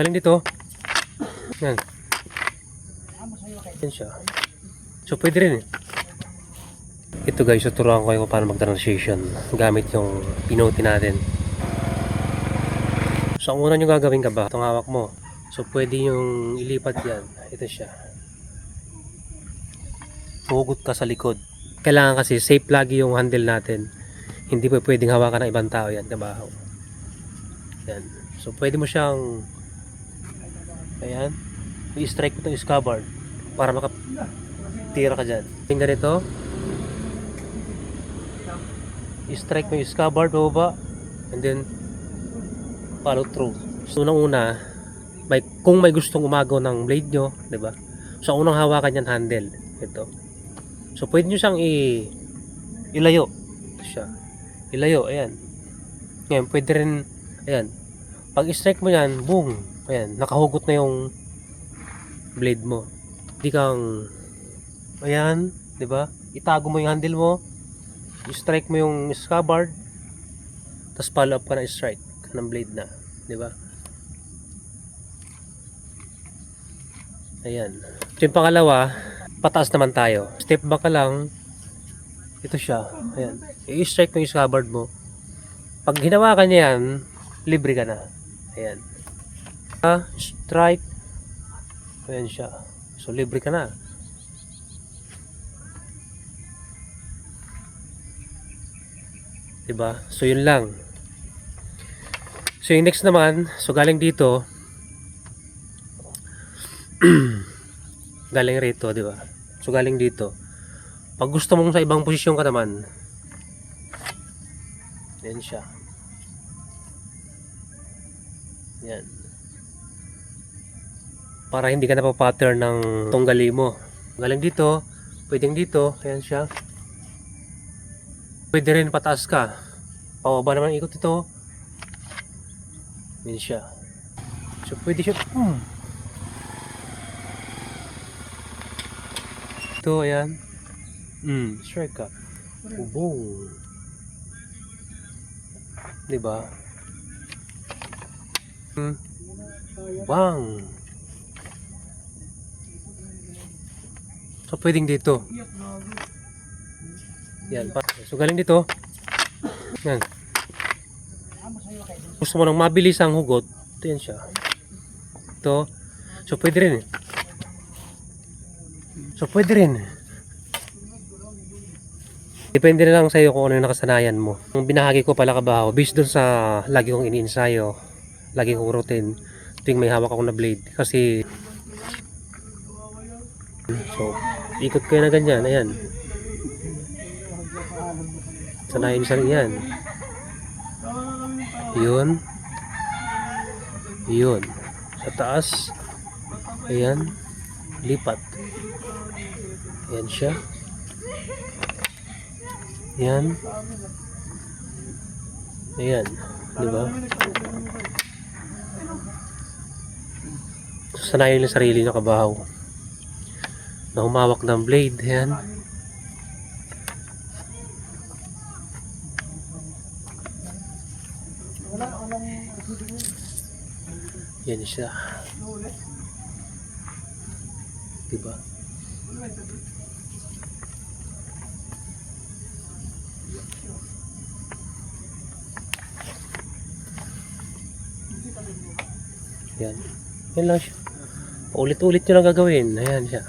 Galing dito. Yan. Yan siya. So pwede rin eh. Ito guys, tuturuan ko yung paano mag-transition gamit yung pinoti natin. So ang una nyo gagawin ka ba? Itong hawak mo. So pwede yung ilipat yan. Ito siya. Hugot ka sa likod. Kailangan kasi safe lagi yung handle natin. Hindi pa pwedeng hawakan ng ibang tao yan. Kabaho. Yan. So pwede mo siyang ayan. I-strike mo itong scabbard para makatira ka dyan. Yung ganito. I-strike mo yung scabbard baba and then follow through. So unang-una, kung may gustong umagaw ng blade nyo, diba? So unang hawakan yan handle. Ito. So pwede nyo siyang ilayo. Ito siya. Ilayo, ayan. Ngayon, pwede rin, ayan. Pag i-strike mo yan, boom. Ayan, nakahugot na yung blade mo. Hindi kang, ayan, diba? Itago mo yung handle mo. I-strike mo yung scabbard. Tapos follow up ka na strike ng blade na. Diba? Ayan. So yung pangalawa, pataas naman tayo. Step back ka lang. Ito siya. Ayan. I-strike mo yung scabbard mo. Pag hinawakan niya yan, libre ka na. Ayan. Strike. Ayan siya. So libre ka na. Diba? So yun lang. So yung next naman, so galing dito. Galing rito, diba? So galing dito. Pag gusto mong sa ibang posisyon ka naman, yan siya. Yan. Para hindi ka napapattern ng tunggali mo. Galing dito, pwedeng dito, ayan siya. Pwede rin pataas ka. Pababa naman ikot ito. Yan siya. So pwede siya. Ito, ayan. Strike ka. Boom. Diba? Bang. So pwedeng dito. Yan. So galing dito. Yan. Gusto mo nang mabilis ang hugot. Ito yan siya. Ito. So pwede rin eh. So pwede rin. Depende na lang sa iyo kung ano yung nakasanayan mo. Ang binahagi ko pala kabaho, based dun sa lagi kong iniinsayo, lagi kong routine, tuwing may hawak ako na blade. Kasi, so, ikot ko na ganyan, ayan. Sanayin sa yan. Yun. Yun. Sa taas, ayan, lipat. Ayan siya. Yan. Ayan. Diba? Sanayin yung sarili na kabahaw. Na humawak ng blade. Ayan. Yan siya. Diba? Yan. Yan lang siya. Paulit-ulit nyo lang gagawin. Ayan siya.